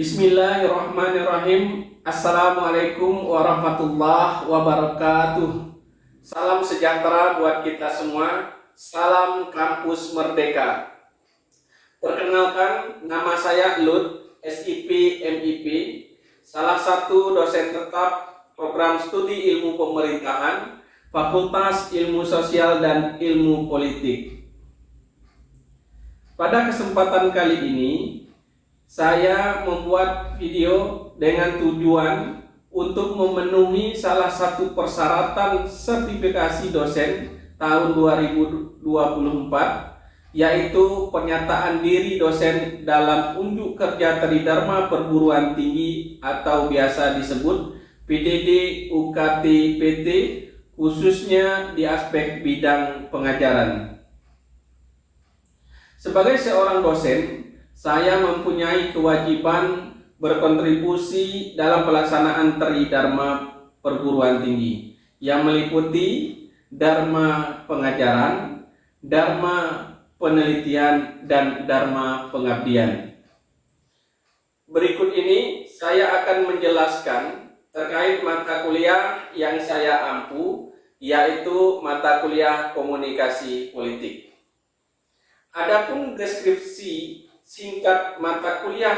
Bismillahirrahmanirrahim. Assalamualaikum warahmatullahi wabarakatuh. Salam sejahtera buat kita semua. Salam Kampus Merdeka. Perkenalkan, nama saya Lut, SIP MIP, salah satu dosen tetap program studi ilmu pemerintahan, Fakultas Ilmu Sosial dan Ilmu Politik. Pada kesempatan kali ini, saya membuat video dengan tujuan untuk memenuhi salah satu persyaratan sertifikasi dosen tahun 2024, yaitu pernyataan diri dosen dalam unjuk kerja Tridharma Perguruan Tinggi atau biasa disebut PDD UKT PT, khususnya di aspek bidang pengajaran. Sebagai seorang dosen, saya mempunyai kewajiban berkontribusi dalam pelaksanaan Tridharma Perguruan Tinggi yang meliputi Dharma pengajaran, Dharma penelitian, dan Dharma pengabdian. Berikut ini saya akan menjelaskan terkait mata kuliah yang saya ampu, yaitu mata kuliah Komunikasi Politik. Adapun deskripsi singkat mata kuliah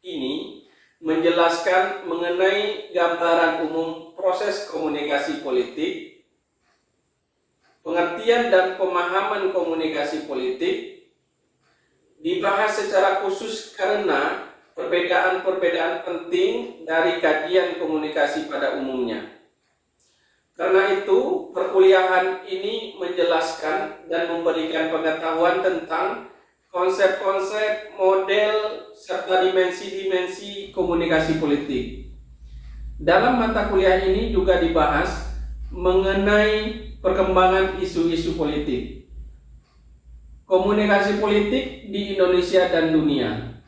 ini menjelaskan mengenai gambaran umum proses komunikasi politik, pengertian dan pemahaman komunikasi politik, dibahas secara khusus karena perbedaan-perbedaan penting dari kajian komunikasi pada umumnya. Karena itu, perkuliahan ini menjelaskan dan memberikan pengetahuan tentang konsep-konsep, model, serta dimensi-dimensi komunikasi politik. Dalam mata kuliah ini juga dibahas mengenai perkembangan isu-isu politik, komunikasi politik di Indonesia dan dunia,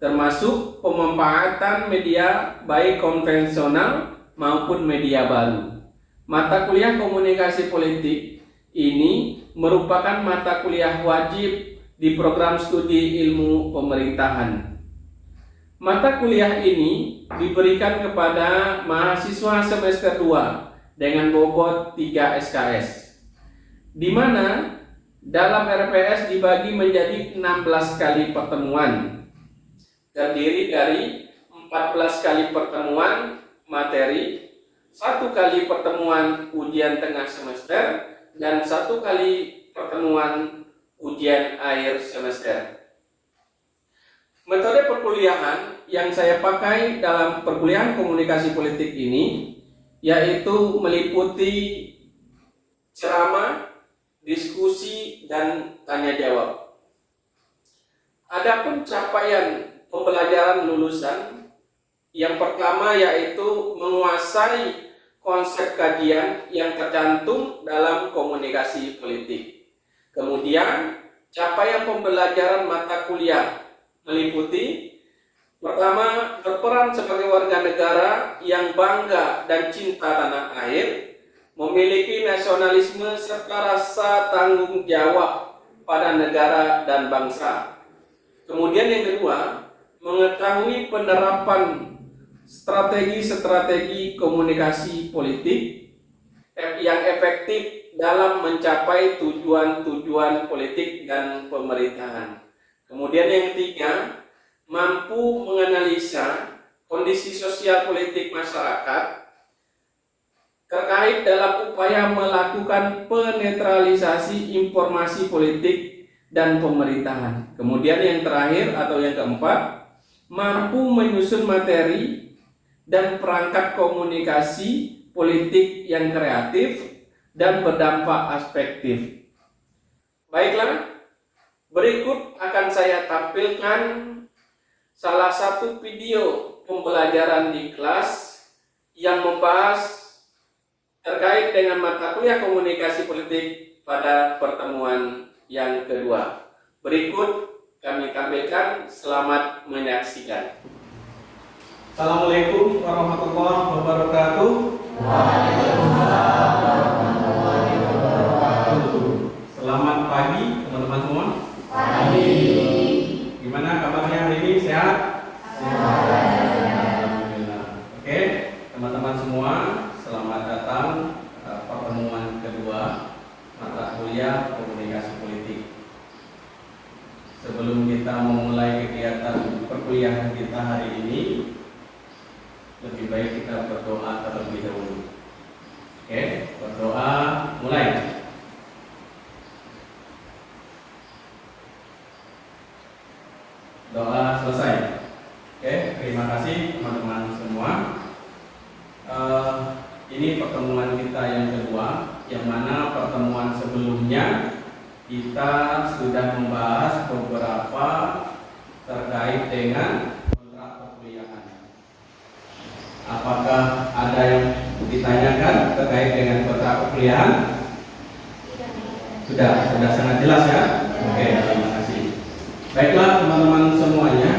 termasuk pemanfaatan media baik konvensional maupun media baru. Mata kuliah Komunikasi Politik ini merupakan mata kuliah wajib di program studi ilmu pemerintahan. Mata kuliah ini diberikan kepada mahasiswa semester 2 dengan bobot 3 SKS, di mana dalam RPS dibagi menjadi 16 kali pertemuan, terdiri dari 14 kali pertemuan materi, 1 kali pertemuan ujian tengah semester, dan 1 kali pertemuan ujian akhir semester. Metode perkuliahan yang saya pakai dalam perkuliahan komunikasi politik ini yaitu meliputi ceramah, diskusi, dan tanya jawab. Adapun capaian pembelajaran lulusan, yang pertama yaitu menguasai konsep kajian yang tercantum dalam komunikasi politik. Kemudian, capaian pembelajaran mata kuliah meliputi pertama, berperan sebagai warga negara yang bangga dan cinta tanah air, memiliki nasionalisme serta rasa tanggung jawab pada negara dan bangsa. Kemudian yang kedua, mengetahui penerapan strategi-strategi komunikasi politik yang efektif dalam mencapai tujuan-tujuan politik dan pemerintahan. Kemudian yang ketiga, mampu menganalisa kondisi sosial politik masyarakat terkait dalam upaya melakukan penetralisasi informasi politik dan pemerintahan. Kemudian yang terakhir atau yang keempat, mampu menyusun materi dan perangkat komunikasi politik yang kreatif dan berdampak aspektif. Baiklah, berikut akan saya tampilkan salah satu video pembelajaran di kelas yang membahas terkait dengan mata kuliah komunikasi politik pada pertemuan yang kedua. Berikut kami tampilkan, selamat menyaksikan. Assalamualaikum warahmatullahi wabarakatuh. Waalaikumsalam warahmatullahi wabarakatuh. Selamat pagi teman-teman semua. Pagi. Gimana kabarnya hari ini? Sehat? Sehat. teman-teman semua, selamat datang pertemuan kedua mata kuliah komunikasi politik. Sebelum kita memulai kegiatan perkuliahan kita hari ini, lebih baik kita berdoa terlebih dahulu. Oke, berdoa mulai. Doa selesai. Oke, terima kasih teman-teman semua. Ini pertemuan kita yang kedua, yang mana pertemuan sebelumnya kita sudah membahas beberapa terkait dengan kontrak perkuliahan. Apakah ada yang ditanyakan terkait dengan kontrak perkuliahan? Sudah sangat jelas ya. Oke, terima kasih. Baiklah teman-teman semuanya,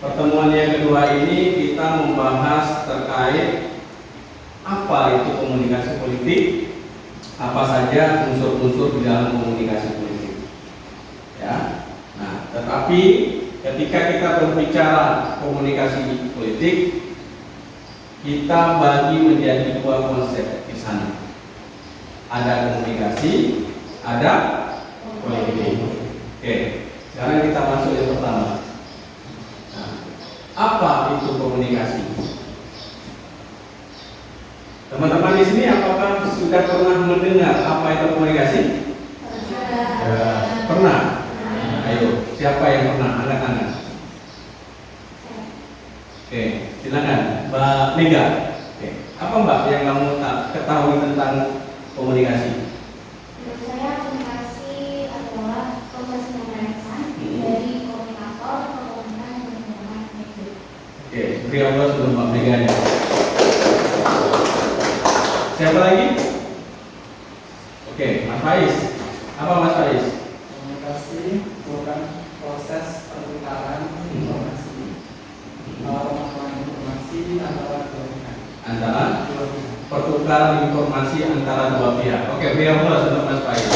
pertemuan yang kedua ini kita membahas terkait apa itu komunikasi politik, apa saja unsur-unsur di dalam komunikasi politik. Ya. Nah, tetapi ketika kita berbicara komunikasi politik, kita bagi menjadi dua konsep di sana. Ada komunikasi, ada politik. Oke, sekarang kita masuk yang pertama. Nah, apa itu komunikasi? Teman-teman di sini apakah sudah pernah mendengar apa itu komunikasi? Pernah. Ayo, siapa yang pernah? Angkat tangan. Oke, silakan, Mbak Mega. Oke, apa Mbak yang kamu ketahui tentang komunikasi? Menurut saya komunikasi adalah proses pembahasan dari komunikator ke komunikan yang menggunakan media. Oke, beri aplaus untuk Mbak Mega. Siapa lagi? Oke, Mas Faiz. Apa Mas Faiz? Komunikasi bukan proses pertukaran informasi, pemahaman informasi antara dua pihak. Pertukaran informasi antara dua pihak. Oke, beri aplaus untuk Mas Faiz.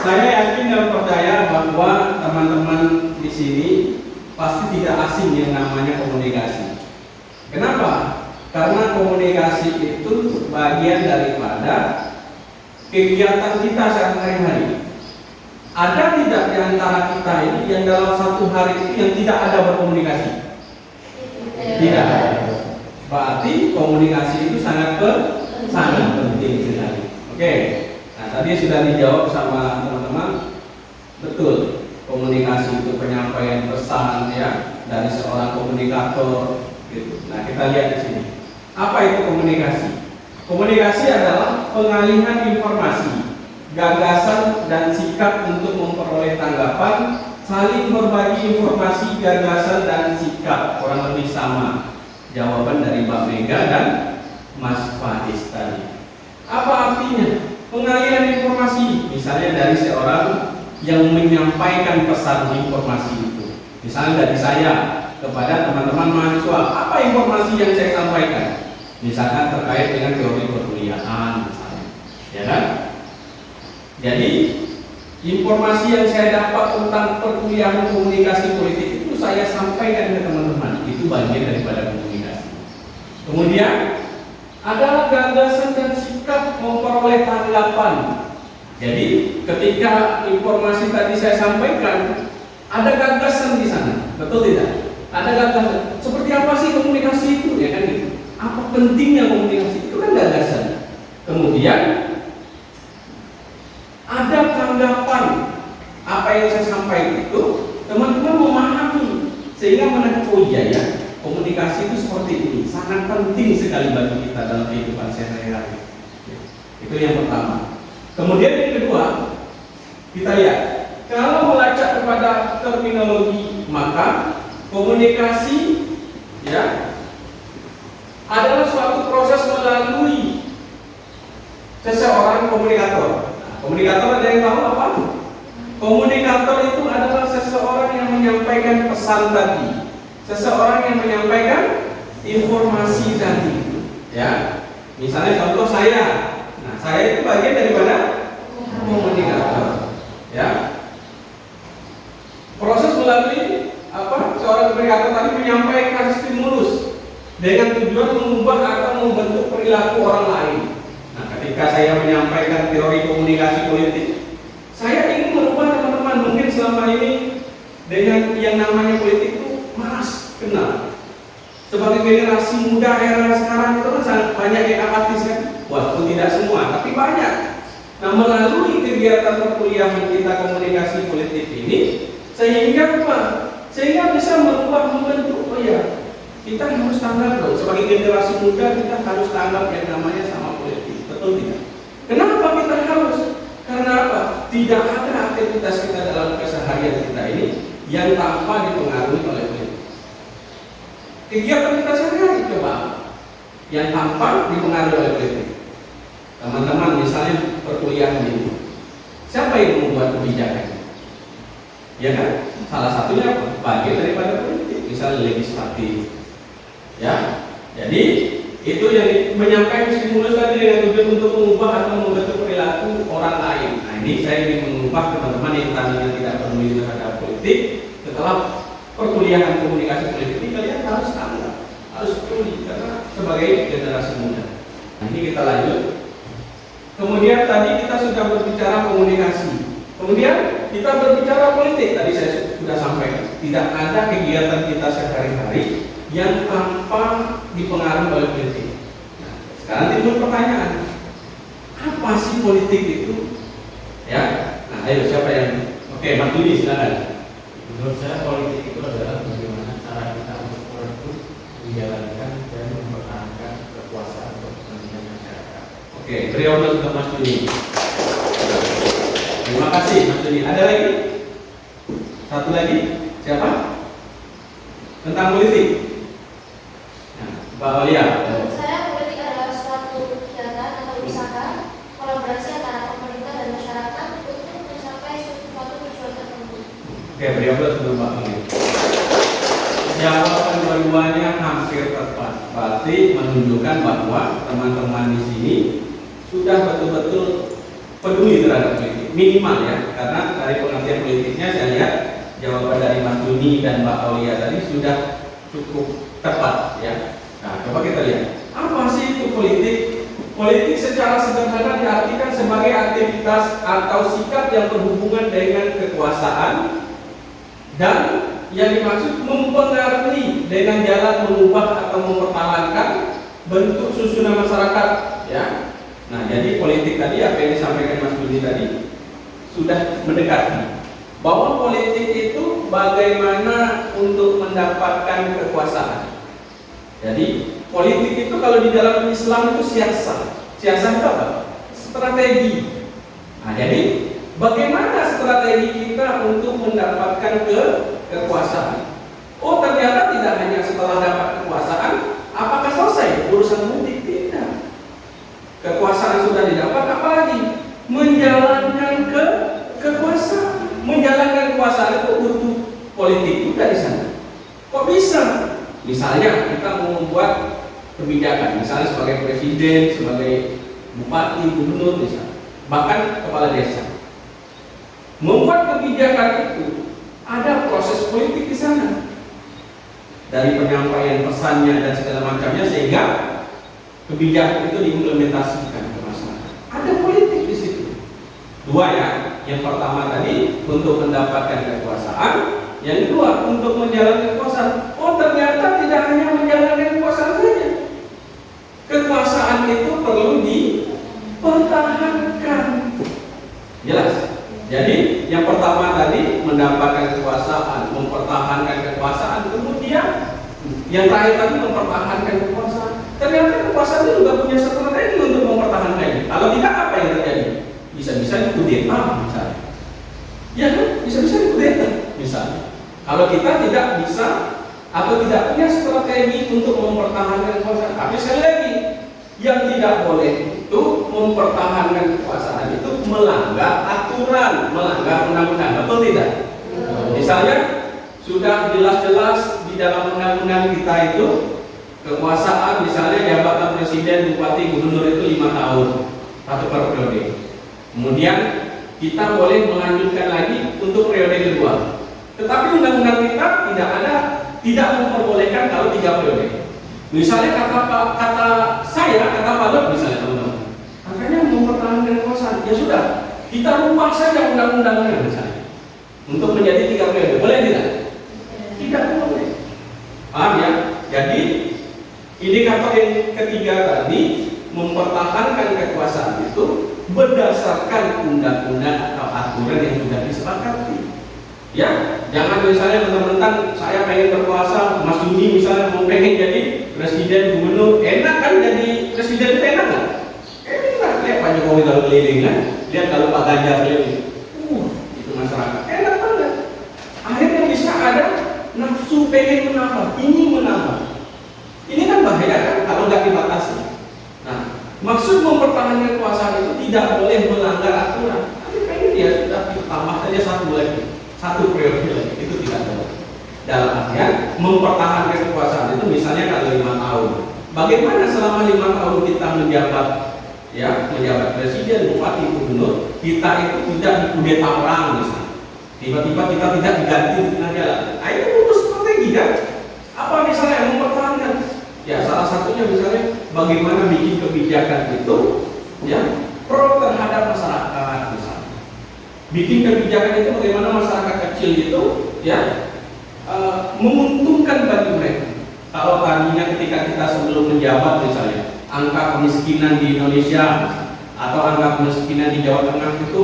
Saya yakin dan percaya bahwa teman-teman di sini pasti tidak asing yang namanya komunikasi. Kenapa? Karena komunikasi itu bagian daripada kegiatan kita sehari-hari. Ada tidak di antara kita ini yang dalam satu hari itu yang tidak ada berkomunikasi? Tidak ada. Berarti komunikasi itu sangat penting sekali. Oke. Nah, tadi sudah dijawab sama teman-teman. Betul. Komunikasi itu penyampaian pesan ya dari seorang komunikator gitu. Nah, kita lihat di sini. Apa itu komunikasi? Komunikasi adalah pengalihan informasi, gagasan dan sikap untuk memperoleh tanggapan, saling berbagi informasi, gagasan dan sikap. Kurang lebih sama jawaban dari Mbak Mega dan Mas Faiz tadi. Apa artinya? Pengalihan informasi, misalnya dari seorang yang menyampaikan pesan informasi itu. Misalnya dari saya kepada teman-teman mahasiswa, apa informasi yang saya sampaikan? Misalkan terkait dengan teori perkuliahan misalnya, ya kan? Jadi informasi yang saya dapat tentang perkuliahan komunikasi politik itu saya sampaikan ke teman-teman, itu bagian daripada komunikasi. Kemudian adalah gagasan dan sikap memperoleh tanggapan. Jadi ketika informasi tadi saya sampaikan, ada gagasan di sana, betul tidak? Ada gagasan. Seperti apa sih komunikasi itu, ya kan gitu? Apa pentingnya komunikasi itu kan gagasan. Kemudian ada tanggapan apa yang saya sampaikan itu, teman-teman memahami sehingga menarik, oh iya ya, komunikasi itu seperti ini, sangat penting sekali bagi kita dalam kehidupan sehari-hari. Itu yang pertama. Kemudian yang kedua, kita lihat kalau melacak kepada terminologi, maka komunikasi ya adalah suatu proses melalui seseorang komunikator. Nah, komunikator ada yang tahu apa? Komunikator itu adalah seseorang yang menyampaikan pesan tadi, seseorang yang menyampaikan informasi tadi. Ya, misalnya contoh saya. Nah, saya itu bagian daripada komunikator. Ya, proses melalui apa? Seorang komunikator tadi menyampaikan stimulus dengan tujuan mengubah atau membentuk perilaku orang lain. Nah, ketika saya menyampaikan teori komunikasi politik, saya ingin merubah teman-teman. Mungkin selama ini dengan yang namanya politik itu malas kenal. Sebagai generasi muda era sekarang itu kan sangat banyak yang apatis kan. Walaupun tidak semua, tapi banyak. Nah, melalui kegiatan perkuliahan kita komunikasi politik ini, sehingga apa? Sehingga bisa merubah membentuk. Oh ya, kita harus tanggap dong. Sebagai generasi muda kita harus tanggap yang namanya sama politik. Betul tidak? Kenapa kita harus? Karena apa? Tidak ada aktivitas kita dalam keseharian kita ini yang tanpa dipengaruhi oleh politik. Kegiatan kita sehari-hari coba yang tanpa dipengaruhi oleh politik. Teman-teman misalnya perkuliahan ini, siapa yang membuat kebijakan? Ya kan? Salah satunya apa? Bagian daripada politik, misalnya legislatif. Ya, jadi itu yang menyampaikan stimulus tadi dengan tujuan untuk mengubah atau membentuk perilaku orang lain. Nah, ini saya ingin mengubah teman-teman yang tadinya tidak peduli terhadap politik. Setelah perkuliahan komunikasi politik ini kalian harus tanggap, harus peduli karena sebagai generasi muda. Nah, ini kita lanjut. Kemudian tadi kita sudah berbicara komunikasi. Kemudian kita berbicara politik. Tadi saya sudah sampaikan, tidak ada kegiatan kita sehari-hari yang tanpa dipengaruhi oleh politik. Nah, sekarang timbul pertanyaan, apa sih politik itu? Ya, nah ayo siapa yang? Oke, Mas Dudi silakan. Menurut saya politik itu adalah bagaimana cara kita untuk menjalankan dan mempertahankan kekuasaan untuk kepentingan masyarakat. Oke, beliau untuk Mas Dudi. Terima kasih Mas Dudi. Ada lagi? Satu lagi? Siapa? Tentang politik. Nah, Mbak Olia. Menurut saya politik adalah suatu kegiatan atau usaha kolaborasi antara pemerintah dan masyarakat untuk mencapai suatu tujuan tertentu. Oke, beliau sebelum Mbak Olia. Jawaban kedua-duanya hampir tepat. Berarti menunjukkan bahwa teman-teman di sini sudah betul-betul peduli terhadap politik, minimal ya, karena dari pengertian politiknya saya lihat jawaban dari Mas Duni dan Mbak Aulia tadi sudah cukup tepat ya. Nah, coba kita lihat apa sih itu politik. Politik secara sederhana diartikan sebagai aktivitas atau sikap yang berhubungan dengan kekuasaan dan yang dimaksud mempengaruhi dengan jalan mengubah atau mempertahankan bentuk susunan masyarakat ya. Nah, jadi politik tadi apa yang disampaikan Mas Budi tadi sudah mendekati bahwa politik itu bagaimana untuk mendapatkan kekuasaan. Jadi politik itu kalau di dalam Islam itu siasat. Siasat itu apa? Strategi. Nah, jadi bagaimana strategi kita untuk mendapatkan kekuasaan? Oh, ternyata tidak hanya setelah dapat kekuasaan, apakah selesai urusan politik? Tidak. Kekuasaan sudah didapat, apalagi menjalankan kekuasaan. Menjalankan kekuasaan itu butuh politik juga di sana. Kok bisa? Misalnya kita mau membuat kebijakan, misalnya sebagai presiden, sebagai bupati, gubernur, misalnya, bahkan kepala desa. Membuat kebijakan itu ada proses politik di sana, dari penyampaian pesannya dan segala macamnya sehingga kebijakan itu diimplementasikan ke masyarakat. Ada politik di situ. Dua ya. Yang pertama tadi untuk mendapatkan kekuasaan, yang kedua untuk menjalankan kekuasaan. Oh, ternyata tidak hanya menjalankan kekuasaan saja. Kekuasaan itu perlu dipertahankan. Jelas? Jadi yang pertama tadi mendapatkan kekuasaan, mempertahankan kekuasaan, kemudian yang terakhir tadi mempertahankan kekuasaan. Ternyata kekuasaan itu juga punya strategi untuk mempertahankannya. Kalau tidak, apa yang terjadi? Bisa-bisa kudeta misalnya. Ya kan? Bisa-bisa kudeta misalnya. Kalau kita tidak bisa atau tidak punya strategi untuk mempertahankan kekuasaan. Tapi sekali lagi, yang tidak boleh itu mempertahankan kekuasaan itu melanggar aturan, melanggar undang-undang. Betul tidak? Misalnya sudah jelas-jelas di dalam undang-undang kita itu kekuasaan, misalnya jabatan presiden, bupati, gubernur itu 5 tahun satu periode. Kemudian kita boleh melanjutkan lagi untuk periode kedua. Tetapi undang-undang kita tidak memperbolehkan kalau 3 periode. Misalnya kata Pak Lut misalnya teman-teman, makanya mempertahankan kekuasaan, ya sudah, kita rubah saja undang-undangnya misalnya untuk menjadi 3 periode, boleh tidak? Tidak boleh. Paham ya? Jadi indikator yang ketiga tadi, mempertahankan kekuasaan itu berdasarkan undang-undang atau aturan yang sudah disepakati. Ya, jangan misalnya mentang-mentang saya pengen berkuasa, Mas Yudi misalnya mau pengen jadi presiden, gubernur, enak kan jadi presiden itu enak kan? Enak, lihat Pak Jokowi kalau keliling kan, lihat kalau Pak Ganjar keliling, itu masyarakat enak banget. Akhirnya bisa ada nafsu pengen menambah, ingin menambah. Ini kan bahaya kan kalau nggak dibatasi. Nah, maksud mempertahankan kekuasaan itu tidak boleh melanggar aturan. Tapi pengen dia sudah ditambah saja satu periode lagi, itu tidak boleh. Dalam artian mempertahankan kekuasaan itu misalnya kalau 5 tahun. Bagaimana selama 5 tahun kita menjabat presiden, bupati, gubernur, kita itu tidak dikudeta orang misalnya. Tiba-tiba kita tidak diganti di tengah jalan. Nah, itu butuh strategi kan? Apa misalnya yang mempertahankan? Ya salah satunya misalnya bagaimana bikin kebijakan itu pro terhadap masyarakat misalnya. Bikin kebijakan itu bagaimana masyarakat kecil itu menguntungkan bagi mereka. Kalau tadinya ketika kita sebelum menjabat misalnya angka kemiskinan di Indonesia atau angka kemiskinan di Jawa Tengah itu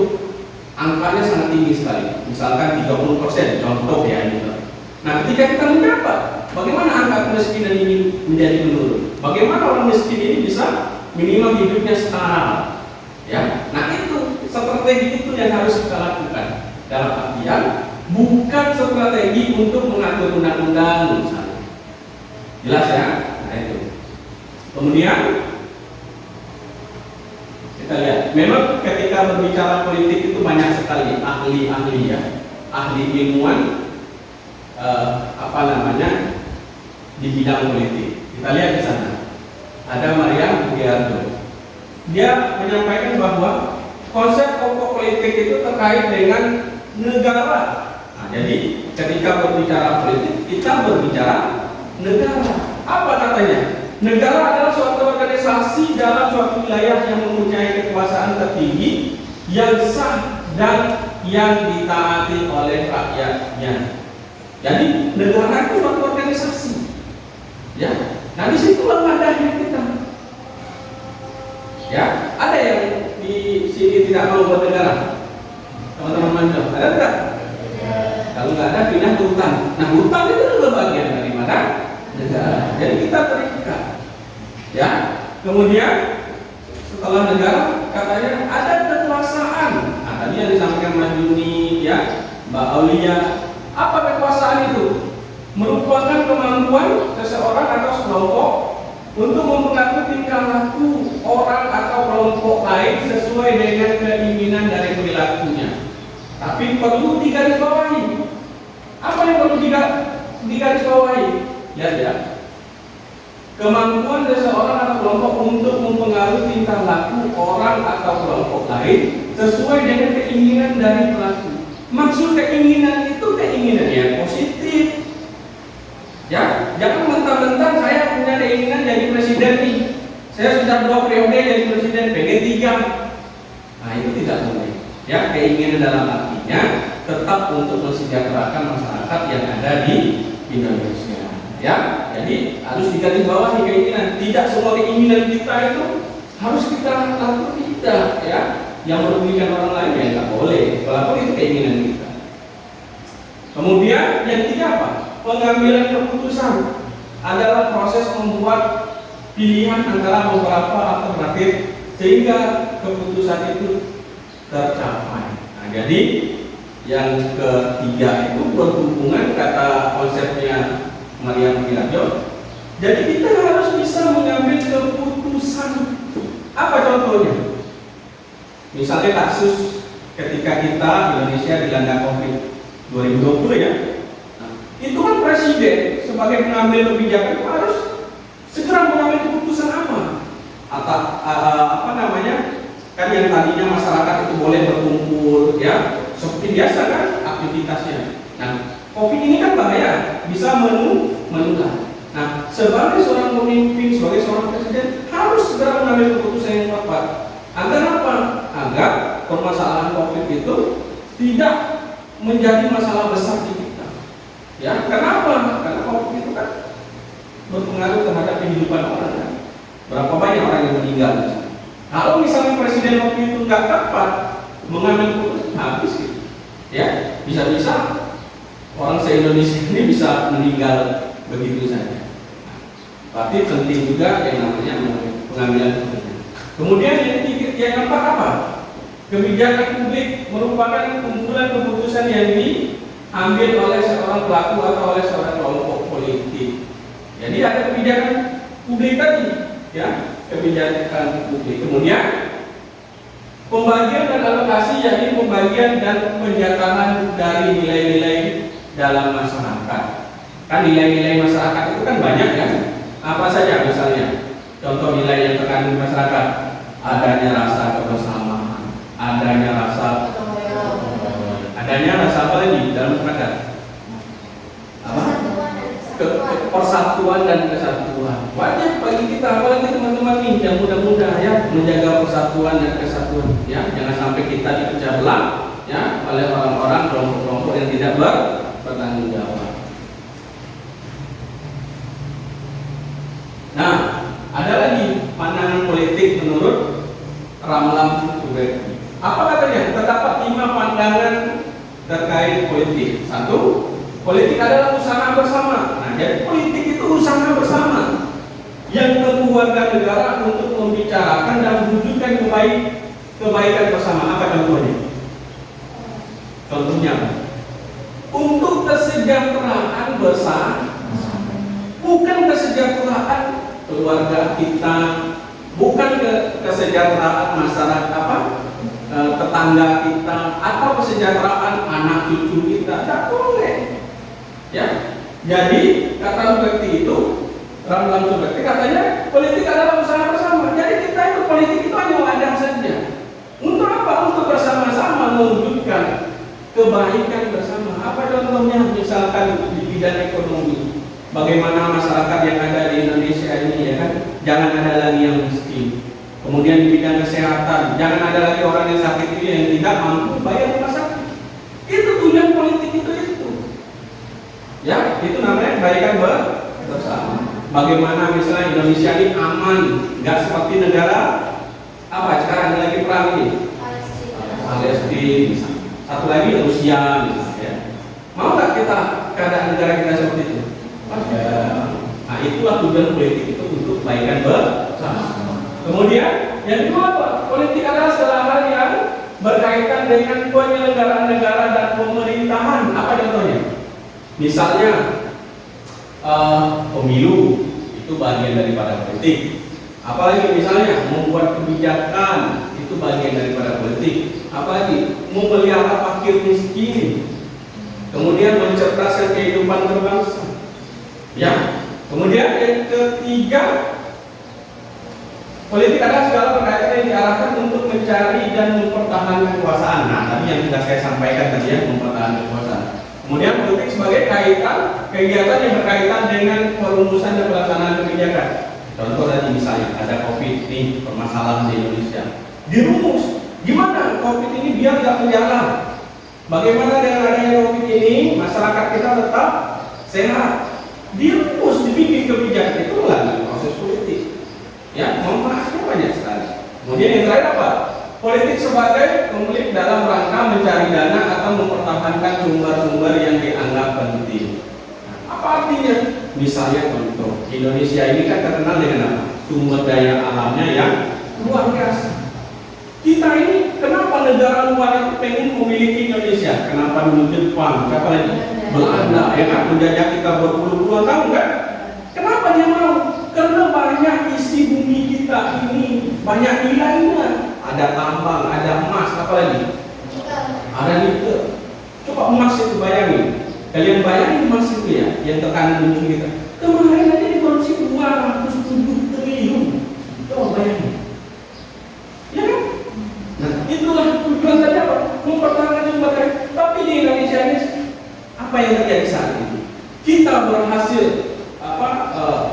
angkanya sangat tinggi sekali, misalkan 30%, contoh ya ini. Nah, ketika kita menjabat, bagaimana angka kemiskinan ini menjadi menurun? Bagaimana orang miskin ini bisa minimal hidupnya setara? Ya, nah itu strategi itu yang harus kita lakukan. Dalam artian bukan strategi untuk mengatur undang-undang misalnya. Jelas ya? Nah itu. Kemudian kita lihat, memang ketika berbicara politik itu banyak sekali ahli-ahli ya, ahli ilmuwan di bidang politik. Kita lihat di sana ada Maria Bugiardo. Dia menyampaikan bahwa konsep pokok politik itu terkait dengan negara. Nah, jadi ketika berbicara politik kita berbicara negara. Apa katanya? Negara adalah suatu organisasi dalam suatu wilayah yang mempunyai kekuasaan tertinggi yang sah dan yang ditaati oleh rakyatnya. Jadi negara itu suatu organisasi. Ya, nah disitulah wadahnya kita. Ya, ada yang di sini tidak mau bernegara? Teman-teman Manjel, ada tidak? Kalau nggak ada pindah ke hutan. Nah, hutan itu adalah bagian dari mana? Negara. Jadi kita terikat. Ya, kemudian setelah negara katanya ada kekuasaan. Nah, tadi yang disampaikan Mas Juni, ya, Mbak Aulia. Apa kekuasaan itu? Merupakan kemampuan seseorang atau sekelompok untuk mempengaruhi tingkah laku orang atau kelompok lain sesuai dengan keinginan dari perilakunya. Tapi perlu digarisbawahi. Apa yang perlu digarisbawahi? Ya. Kemampuan seseorang atau kelompok untuk mempengaruhi tingkah laku orang atau kelompok lain sesuai dengan keinginan dari pelaku. Maksud keinginan itu keinginan yang positif. Ya, jangan mentang-mentang saya punya keinginan jadi presiden nih. Saya sudah 2 periode jadi presiden, pengen 3. Nah, itu tidak boleh. Ya, keinginan dalam artinya tetap untuk mensejahterakan masyarakat yang ada di Indonesia. Ya, jadi harus digarisbawahi keinginan. Tidak semua keinginan kita itu harus kita lakukan, tidak. Ya, yang merugikan orang lain ya nggak boleh. Walaupun itu keinginan kita. Kemudian yang ketiga apa? Pengambilan keputusan adalah proses membuat pilihan antara beberapa alternatif sehingga keputusan itu tercapai. Nah, jadi yang ketiga itu berhubungan kata konsepnya Maria Bugiardo. Jadi kita harus bisa mengambil keputusan. Apa contohnya? Misalnya kasus ketika kita Indonesia dilanda COVID 2020 ya. Itu kan presiden sebagai pengambil kebijakan harus segera mengambil keputusan apa? Atau kan yang tadinya masyarakat itu boleh berkumpul ya seperti biasa kan aktivitasnya. Nah, COVID ini kan bahaya, bisa menular. Nah, sebagai seorang pemimpin, sebagai seorang presiden harus segera mengambil keputusan yang tepat. Agar apa? Agar permasalahan COVID itu tidak menjadi masalah besar di kita. Ya, kenapa? Karena COVID itu kan berpengaruh terhadap kehidupan orang. Kan? Berapa banyak orang yang meninggal? Kalau misalnya presiden waktu itu nggak tepat mengambil keputusan, habis gitu. Ya, bisa-bisa orang se-Indonesia ini bisa meninggal begitu saja. Tapi penting juga yang namanya pengambilan keputusan. Kemudian yang keempat apa? Kebijakan publik merupakan kumpulan keputusan yang diambil oleh seorang pelaku atau oleh seorang kelompok politik. Jadi ada kebijakan publik tadi, ya, kebijakan publik. Kemudian pembagian dan alokasi, yakni pembagian dan penjatahan dari nilai-nilai dalam masyarakat. Kan nilai-nilai masyarakat itu kan banyak kan? Apa saja misalnya? Contoh nilai yang terkandung masyarakat, adanya rasa kebersamaan, adanya rasa apa lagi dalam masyarakat? Apa? Persatuan dan kesatuan. Wajib bagi kita, apalagi teman-teman nih yang muda-muda ya, menjaga persatuan dan kesatuan. Ya, jangan sampai kita dipecah belah ya oleh orang-orang kelompok-kelompok yang tidak bertanggung jawab. Nah, ada lagi pandangan politik menurut Ramlan Subeki. Apa katanya? Terdapat 5 pandangan terkait politik. 1. Politik adalah usaha bersama. Nah, jadi politik itu usaha bersama yang ditempuh warga negara untuk membicarakan dan mewujudkan kebaikan bersama. Apa contohnya? Contohnya apa? Untuk kesejahteraan bersama, bukan kesejahteraan keluarga kita, bukan kesejahteraan masyarakat tetangga kita, atau kesejahteraan anak cucu kita. Tidak boleh. Ya, jadi kata Subeki itu, Ramlan Subeki katanya politik adalah usaha bersama. Jadi kita itu politik itu hanya wadah saja. Untuk apa? Untuk bersama-sama mewujudkan kebaikan bersama. Apa contohnya? Misalkan di bidang ekonomi, bagaimana masyarakat yang ada di Indonesia ini ya kan, jangan ada lagi yang miskin. Kemudian di bidang kesehatan, jangan ada lagi orang yang sakit itu yang tidak mampu bayar rumah sakit. Itu tujuan politik itu. Ya, itu namanya kebaikan bersama. Bagaimana misalnya Indonesia ini aman, nggak seperti negara apa sekarang lagi perang ini, Palestina, satu lagi Rusia misalnya. Ya. Mau nggak kita keadaan negara kita seperti itu? Nah, itulah tujuan politik itu untuk kebaikan bersama. Kemudian yang kedua apa? Politik adalah segala hal yang berkaitan dengan penyelenggaraan negara dan pemerintahan. Apa contohnya? Misalnya pemilu itu bagian daripada politik. Apalagi misalnya membuat kebijakan itu bagian daripada politik. Apalagi memelihara fakir miskin. Kemudian mencerdaskan kehidupan berbangsa. Ya. Kemudian yang ketiga, politik adalah segala berkaitan yang diarahkan untuk mencari dan mempertahankan kekuasaan. Nah, tadi yang sudah saya sampaikan tadi ya, mempertahankan kekuasaan. Kemudian politik sebagai kegiatan yang berkaitan dengan perumusan dan pelaksanaan kebijakan. Contoh tadi misalnya ada COVID nih, permasalahan di Indonesia. Dirumus, gimana COVID ini biar tidak menjalar? Bagaimana dengan adanya COVID ini masyarakat kita tetap sehat? Dirumus, dibikin kebijakan, itu lagi proses politik. Ya, manfaatnya banyak sekali. Kemudian yang terakhir apa? Politik sebagai konflik dalam rangka mencari dana atau mempertahankan sumber-sumber yang dianggap penting. Nah, apa artinya? Misalnya contoh, Indonesia ini kan terkenal dengan apa? Sumber daya alamnya yang luar biasa. Kita ini, kenapa negara luar itu pengen memiliki Indonesia? Kenapa dulu Jepang, siapa lagi? Belanda, ya kan? Menjajah kita berpuluh-puluh tahun kan? Kenapa dia mau? Karena banyak isi bumi kita ini, banyak nilainya. Ada tambang, ada emas, apa lagi? Ada nikel. Coba emas itu bayangin. Kalian bayangin emas itu ya, yang terkandung di kita. Kemarin aja diproduksi 207 triliun. Coba bayangin. Ya kan? Nah, itulah tujuan tadi apa? Mempertahankan sumber daya. Tapi di Indonesia ini apa yang terjadi saat ini? Kita berhasil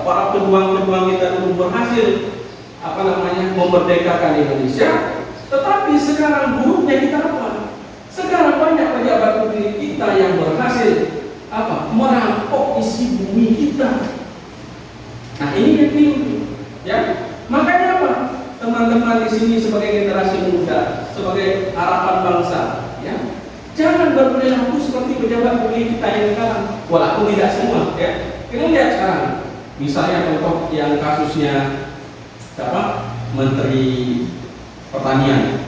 para pejuang-pejuang kita dulu berhasil memerdekakan Indonesia, tetapi sekarang buruknya kita apa? Sekarang banyak pejabat publik kita yang berhasil merampok isi bumi kita. Nah, ini yang keliru, ya. Makanya apa? Teman-teman di sini sebagai generasi muda, sebagai harapan bangsa, ya, jangan berperilaku seperti pejabat publik kita yang sekarang. Walaupun tidak semua, ya. Kita lihat sekarang, misalnya contoh yang kasusnya Menteri Pertanian,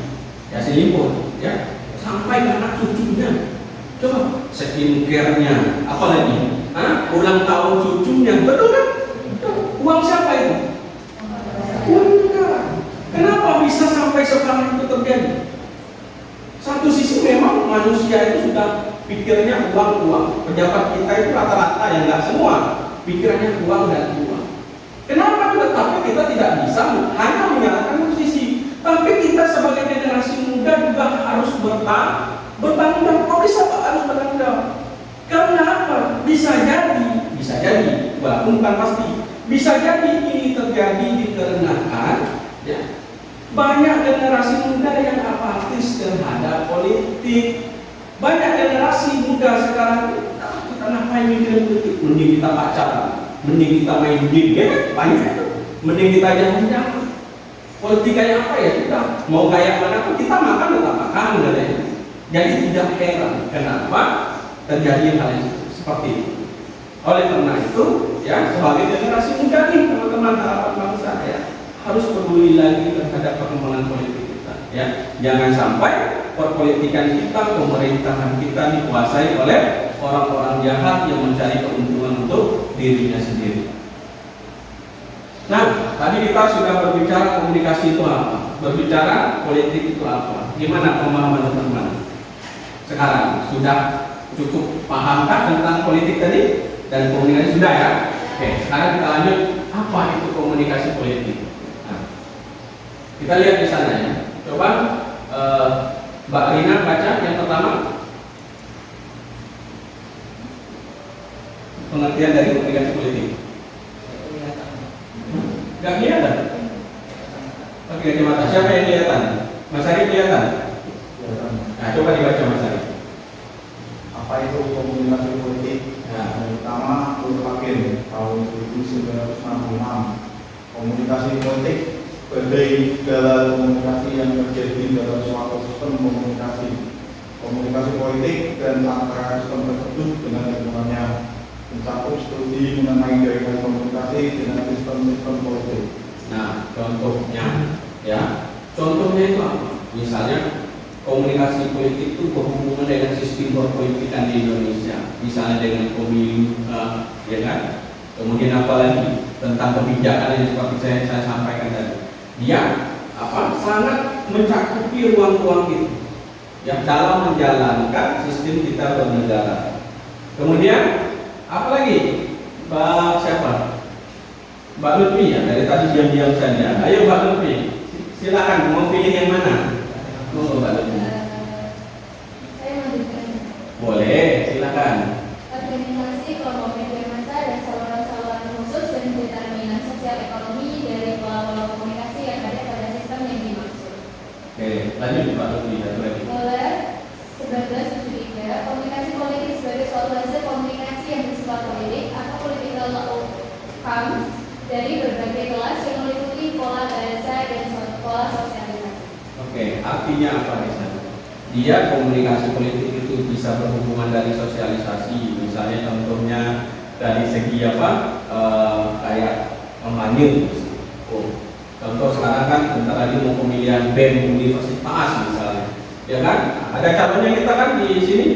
Yassin Limpo, ya, sampai ke anak cucunya. Coba skincare-nya, apalagi, ulang tahun cucunya, betul kan? Uang siapa itu? Uang negara. Kenapa bisa sampai sekarang itu terjadi? Satu sisi memang manusia itu sudah pikirnya uang. Pejabat kita itu rata-rata, yang nggak semua, pikirannya uang dan uang. Kenapa juga? Tapi kita tidak bisa hanya menyalahkan satu sisi. Tapi kita sebagai generasi muda juga harus bertanggung jawab. Kok bisa Pak harus bertanggung jawab? Karena apa? Bisa jadi, walaupun bukan pasti. Bisa jadi ini terjadi dikarenakan, ya, banyak generasi muda yang apatis terhadap politik. Banyak generasi muda sekarang kita ngapain mikirin politik? Mending kita pacaran, mending kita main game, ya, banyak itu. Mending kita jalan-jalan. Politik kayak apa ya? Kita mau kayak mana pun kita makan tetap makan, katanya. Jadi tidak heran kenapa terjadi hal yang seperti itu. Oleh karena itu, ya, sebagai generasi muda nih, teman-teman harapan bangsa, ya, harus peduli lagi terhadap perkembangan politik kita, ya. Jangan sampai perpolitikan kita, pemerintahan kita dikuasai oleh orang-orang jahat yang mencari keuntungan untuk dirinya sendiri. Nah, tadi kita sudah berbicara komunikasi itu apa, berbicara politik itu apa. Gimana pemahaman teman-teman? Sekarang sudah cukup pahamkah tentang politik tadi? Dan komunikasi sudah, ya? Oke, sekarang kita lanjut, apa itu komunikasi politik? Nah, kita lihat di sana, ya. Coba Mbak Rina baca yang pertama. Pengertian dari komunikasi politik. Gak kelihatan? Oke, kacamata. Siapa yang kelihatan? Mas Ari kelihatan? Nah, coba dibaca Mas Ari. Apa itu komunikasi politik? Nah, Yang pertama, Hakim tahun 1966. Komunikasi politik sebagai segala komunikasi yang terjadi dalam suatu sistem komunikasi. Komunikasi politik dan antara sistem tersebut dengan lingkungannya mencakup studi mengenai jaringan komunikasi dengan sistem-sistem politik. Nah, contohnya, ya, contohnya itu apa? Misalnya komunikasi politik itu berhubungan dengan sistem perpolitikan di Indonesia, misalnya dengan pemilu, ya kan? Kemudian apa lagi tentang kebijakan yang seperti saya sampaikan tadi. Dia sangat mencakupi ruang-ruang itu, yang dalam menjalankan sistem kita bernegara. Kemudian apa lagi? Mbak siapa? Mbak Lutfi, ya, dari tadi diam-diam saja. Ayo Mbak Lutfi, silakan mau pilih yang mana? Mau Mbak Lutfi? Saya lanjutkan. Boleh, silakan. Organisasi kelompok media massa dan saluran-saluran khusus dan determinan sosial ekonomi dari pola-pola komunikasi yang ada pada sistem yang dimaksud. Oke, lanjut Mbak Lutfi, satu lagi. Mulai 1973, komunikasi politik sebagai suatu hasil komunikasi yang bersifat politik atau political outcomes dari berbagai kelas yang meliputi pola bahasa dan pola sosialisasi. Oke, artinya apa di sana? Dia komunikasi politik itu bisa berhubungan dari sosialisasi, misalnya contohnya dari segi kayak kampanye. Oh, contoh sekarang kan bentar lagi mau pemilihan BEM universitas misalnya, ya kan? Ada calonnya kita kan di sini.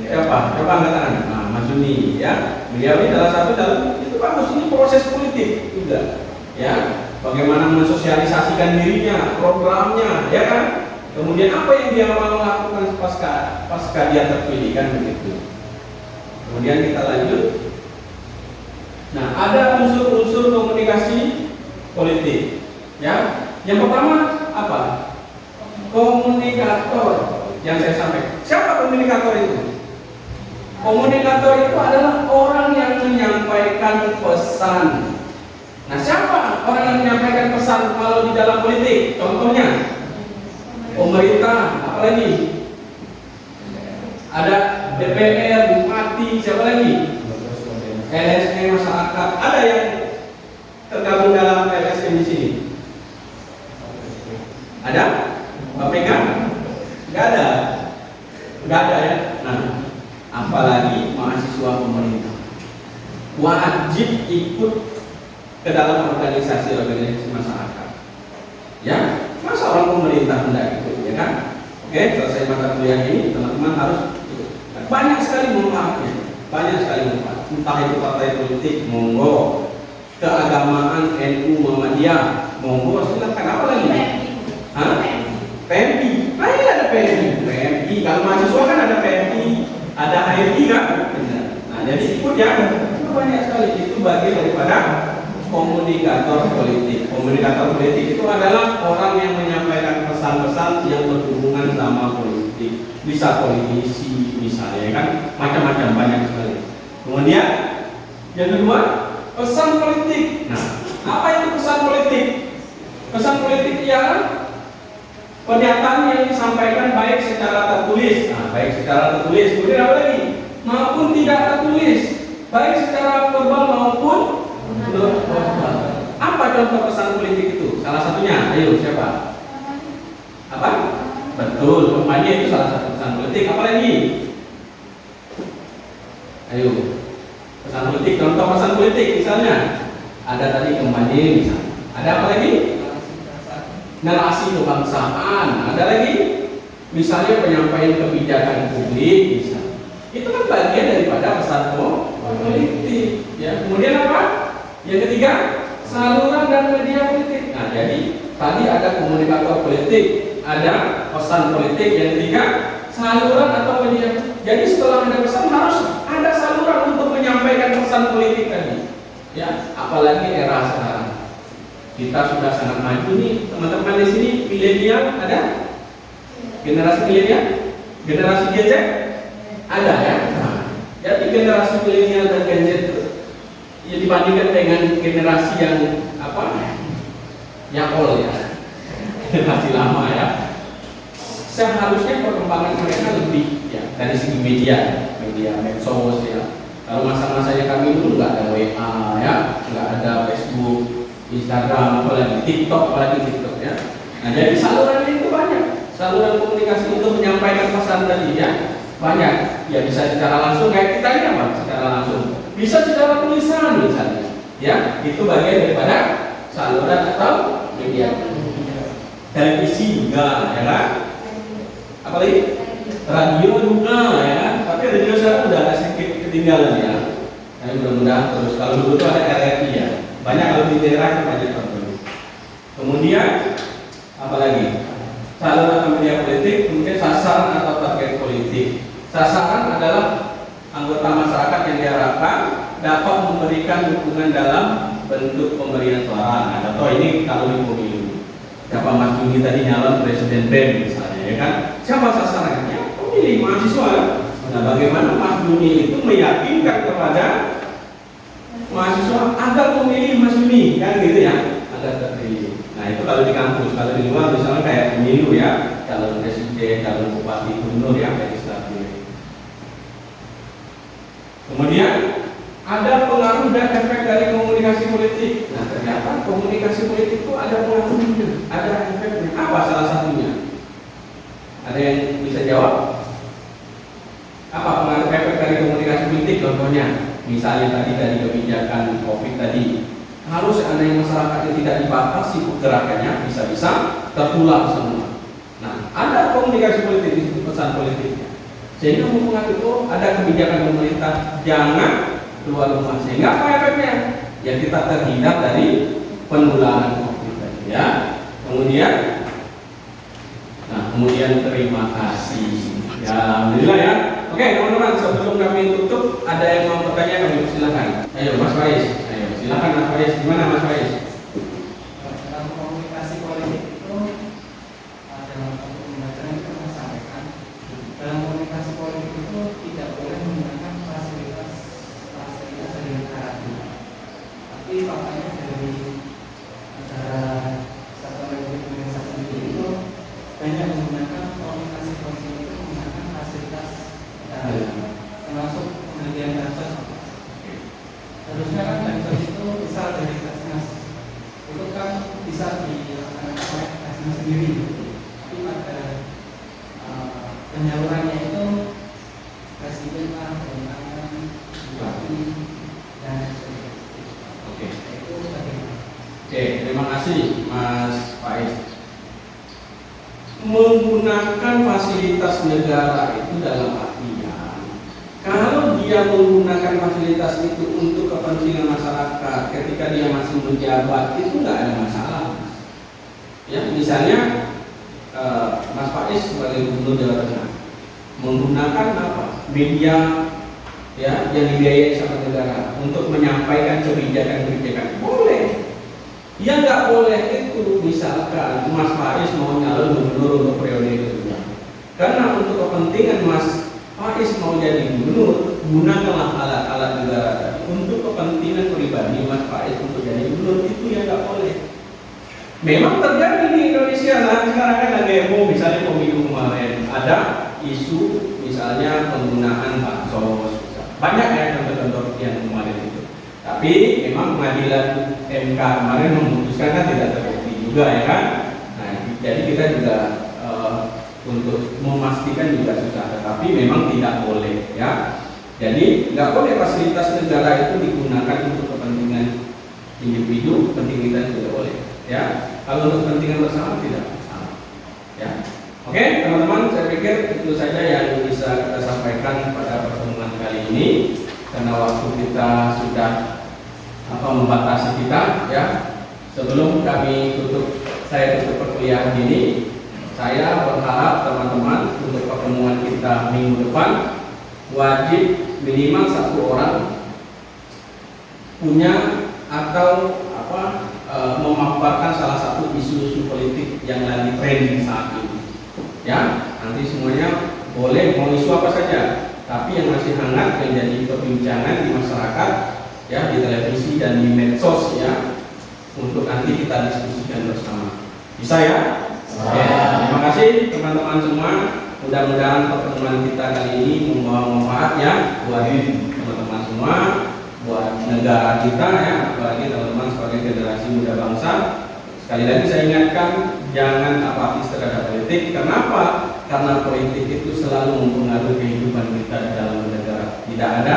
Siapa? Coba angkat tangan. Nah, Mas Juni, ya. Beliau ini salah satu calon. Itu bagus, ini proses politik juga, ya. Bagaimana mensosialisasikan dirinya, programnya, ya kan? Kemudian apa yang dia mau lakukan pasca dia terpilih, kan begitu. Kemudian kita lanjut. Nah, ada unsur-unsur komunikasi politik, ya. Yang pertama apa? Komunikator. Yang saya sampaikan. Siapa komunikator itu? Komunikator itu adalah orang yang menyampaikan pesan Nah, siapa orang yang menyampaikan pesan kalau di dalam politik? Contohnya pemerintah, apalagi ada DPR, bupati, siapa lagi? LSM, masyarakat. Ada yang tergabung dalam LSM di sini? Ada? Pak Mega? Nggak ada. Nggak ada ya. Nah, apalagi mahasiswa pemerintah wajib ikut ke dalam organisasi masyarakat. Ya, masa orang pemerintah tidak ikut, ya kan? Oke, selesai mata kuliah ini, teman-teman harus ikut. Banyak sekali manfaatnya, banyak sekali manfaat. Entah itu partai politik, monggo. Keagamaan NU Muhammadiyah, monggo, silakan. Apa lagi? Hah? PMI. Nah, ini ada PMI. Kalau mahasiswa kan ada PMI, ada HMI kan? Nah, jadi ikut ya. Itu banyak sekali. Itu bagian daripada komunikator politik. Komunikator politik itu adalah orang yang menyampaikan pesan-pesan yang berhubungan sama politik. Bisa politisi misalnya kan, macam-macam, banyak sekali. Kemudian yang kedua, pesan politik. Nah, apa itu pesan politik? Pesan politik ialah pernyataan yang disampaikan baik secara tertulis. Nah, baik secara tertulis. Kemudian apa lagi? Maupun tidak tertulis. Baik secara verbal maupun apa contoh pesan politik itu? Salah satunya, ayo siapa? Apa? Betul, kampanye itu salah satu pesan politik. Apa lagi? Ayo, pesan politik, contoh pesan politik misalnya. Ada tadi kampanye misalnya. Ada apa lagi? Narasi kebangsaan. Ada lagi? Misalnya penyampaian kebijakan publik misalnya. Itu kan bagian daripada pesan politik. Ya, kemudian apa? Yang ketiga, saluran dan media politik. Nah, jadi tadi ada komunikator politik, ada pesan politik. Yang ketiga, saluran atau media. Jadi setelah ada pesan harus ada saluran untuk menyampaikan pesan politik tadi. Ya, apalagi era sekarang. Kita sudah sangat maju nih, teman-teman di sini milenial ada? Generasi milenial? Generasi Gen Z? Ada ya? Nah, jadi generasi milenial dan Gen Z ya dibandingkan dengan generasi yang apa? Yakol ya, generasi lama ya. Seharusnya perkembangan mereka lebih ya dari segi media medsos ya. Kalau masa-masanya kami dulu nggak ada WA ya, nggak ada Facebook, Instagram, apalagi TikTok ya. Nah, jadi salurannya itu banyak. Saluran komunikasi untuk menyampaikan pesan tadi ya banyak. Ya bisa secara langsung kayak kita ini apa? Secara langsung. Bisa secara tulisan misalnya. Ya, itu bagian daripada saluran atau media. Televisi juga, ya kan? Apalagi radio juga, ya kan? Tapi radio sekarang udah agak sedikit ketinggalan ya. Nah, mudah-mudahan terus. Kalau dulu tuh ada RRI ya. Banyak kalau di daerah itu banyak tertentu. Kemudian apalagi? Saluran media politik, kemudian sasaran atau target politik. Sasaran adalah anggota masyarakat yang diharapkan dapat memberikan dukungan dalam bentuk pemberian suara. Nah, contoh ini kalau di pemilu, siapa Mas Juni tadi nyalon presiden BEM misalnya, ya kan? Siapa sasarannya? Pemilih mahasiswa. Nah, bagaimana Mas Juni itu meyakinkan kepada mahasiswa agar memilih Mas Juni, kan gitu ya? Agar terpilih. Nah, itu kalau di kampus, kalau di luar misalnya kayak pemilu ya, calon presiden, calon bupati, gubernur ya, legislatif. Kemudian ada pengaruh dan efek dari komunikasi politik. Nah, ternyata komunikasi politik itu ada pengaruhnya, ada efeknya. Apa salah satunya? Ada yang bisa jawab? Apa pengaruh efek dari komunikasi politik? Contohnya, misalnya tadi dari kebijakan COVID tadi, harus seandainya masyarakat yang tidak dibatasi pergerakannya, bisa-bisa tertular semua. Nah, ada komunikasi politik di situ, pesan politiknya. Sehingga mempengaruhi ada kebijakan pemerintah jangan keluar rumah. Sehingga apa efeknya? Ya kita terhindar dari penularan COVID tadi ya. Kemudian terima kasih. Ya, alhamdulillah ya. Oke teman-teman, sebelum kami tutup, ada yang mau bertanya kami silakan. Ayo Mas Faiz, ayo silakan Mas Faiz. Gimana Mas Faiz? Dalam komunikasi politik itu dalam satu pembelajaran kita sampaikan dalam komunikasi politik itu tidak boleh menggunakan fasilitas dari negara, tapi faktanya dari sendiri, tapi pada penyalurannya itu presiden lah, kewenangan, bupati, dan sebagainya. Oke. Itu bagaimana? Oke, terima kasih Mas Faiz. Menggunakan fasilitas negara itu dalam artian kalau dia menggunakan fasilitas itu untuk kepentingan masyarakat ketika dia masih menjabat itu nggak ada masalah. Ya, misalnya Mas Faiz sebagai Gubernur Jawa Tengah menggunakan apa? Media ya yang dibiayai sama negara untuk menyampaikan kebijakan-kebijakan boleh. Yang nggak boleh itu misalkan Mas Faiz mau nyalon gubernur untuk periode kedua, karena untuk kepentingan Mas Faiz mau jadi gubernur, gunakanlah alat-alat negara tadi untuk kepentingan pribadi Mas Faiz untuk jadi gubernur, itu yang nggak boleh. Memang terjadi di Indonesia sekarang kan lagi heboh, misalnya pemilu kemarin ada isu misalnya penggunaan bansos, banyak ya contoh-contoh yang kemarin itu. Tapi memang pengadilan MK kemarin memutuskan kan tidak terbukti juga ya kan. Nah, jadi kita juga untuk memastikan juga susah, tetapi memang tidak boleh ya. Jadi nggak boleh fasilitas negara itu digunakan untuk kepentingan individu, kepentingan kita tidak boleh ya. Kalau untuk kepentingan bersama tidak masalah ya. Oke teman-teman, saya pikir itu saja yang bisa kita sampaikan pada pertemuan kali ini, karena waktu kita sudah membatasi kita ya. Sebelum saya tutup perkuliahan ini, saya berharap teman-teman untuk pertemuan kita minggu depan wajib minimal satu orang punya atau memaparkan salah satu isu-isu politik yang lagi trending saat ini ya. Nanti semuanya boleh mau isu apa saja, tapi yang masih hangat yang jadi perbincangan di masyarakat ya, di televisi dan di medsos ya, untuk nanti kita diskusikan bersama. Bisa ya? Oke, terima kasih teman-teman semua. Mudah-mudahan pertemuan kita kali ini membawa manfaat ya buat teman-teman semua, buat negara kita ya, apalagi teman-teman sebagai generasi muda bangsa. Sekali lagi saya ingatkan, jangan apatis terhadap politik. Kenapa? Karena politik itu selalu mempengaruhi kehidupan kita di dalam negara. Tidak ada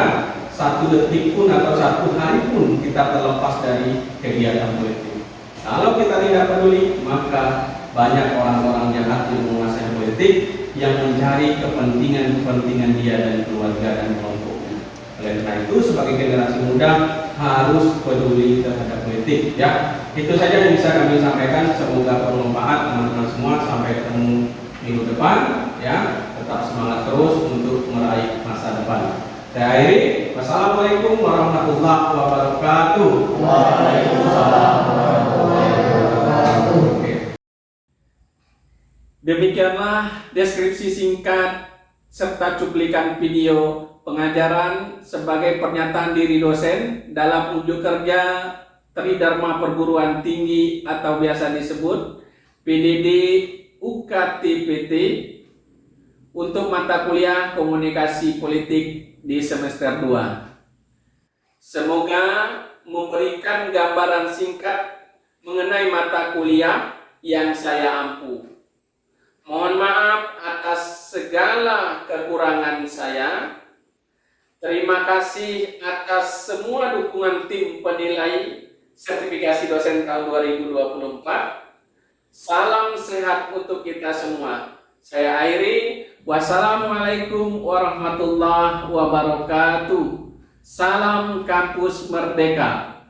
satu detik pun atau satu hari pun kita terlepas dari kegiatan politik. Kalau kita tidak peduli, maka banyak orang-orang jahat yang menguasai politik yang mencari kepentingan dia dan keluarga dan kelompoknya. Oleh karena itu, sebagai generasi muda harus peduli terhadap politik ya. Itu saja yang bisa kami sampaikan. Semoga bermanfaat teman-teman semua. Sampai ketemu minggu depan ya. Tetap semangat terus untuk meraih masa depan. Saya akhiri. Wassalamualaikum warahmatullahi wabarakatuh. Waalaikumsalam warahmatullahi wabarakatuh. Demikianlah deskripsi singkat serta cuplikan video pengajaran sebagai pernyataan diri dosen dalam unjuk kerja Tridharma Perguruan Tinggi atau biasa disebut PDD UKT-PT untuk mata kuliah Komunikasi Politik di semester 2. Semoga memberikan gambaran singkat mengenai mata kuliah yang saya ampu. Mohon maaf atas segala kekurangan saya. Terima kasih atas semua dukungan tim penilai sertifikasi dosen tahun 2024. Salam sehat untuk kita semua. Saya akhiri. Wassalamualaikum warahmatullahi wabarakatuh. Salam Kampus Merdeka.